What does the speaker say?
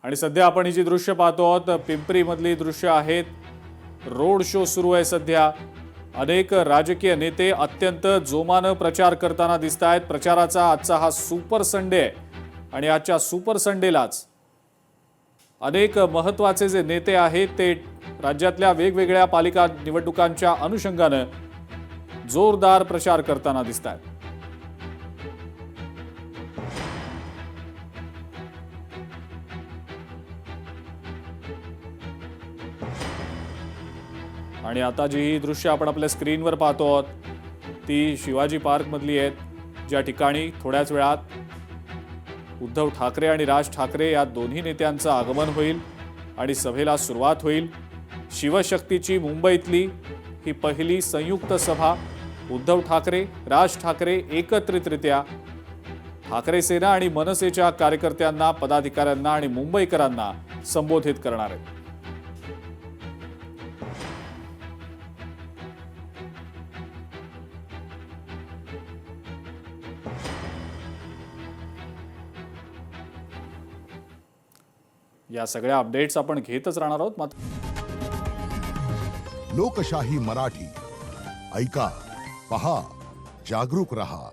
आणि सध्या आपण ही जी दृश्य पाहतो आहोत पिंपरी मधली दृश्य आहेत। रोड शो सुरू आहे सध्या। अनेक राजकीय नेते अत्यंत जोमानं प्रचार करताना दिसतायत। प्रचाराचा आजचा हा सुपर संडे आहे आणि आजच्या सुपर संडेलाच अनेक महत्त्वाचे जे नेते आहेत ते राज्यातल्या वेगवेगळ्या पालिका निवडणुकांच्या अनुषंगाने जोरदार प्रचार करताना दिसतायत। आणि आता जी ही दृश्य आपण आपल्या स्क्रीनवर पाहतो आहोत ती शिवाजी पार्क मधली आहेत, ज्या ठिकाणी थोड्याच वेळात उद्धव ठाकरे आणि राज ठाकरे या दोन्ही नेत्यांचं आगमन होईल आणि सभेला सुरुवात होईल। शिवशक्तीची मुंबईतली ही पहिली संयुक्त सभा। उद्धव ठाकरे राज ठाकरे एकत्रितरित्या ठाकरे सेना आणि मनसेच्या कार्यकर्त्यांना, पदाधिकाऱ्यांना आणि मुंबईकरांना संबोधित करणार आहेत। या सगळ्या अपडेट्स आपण घेतच राहणार आहोत। लोकशाही मराठी ऐका, पहा, जागरूक रहा।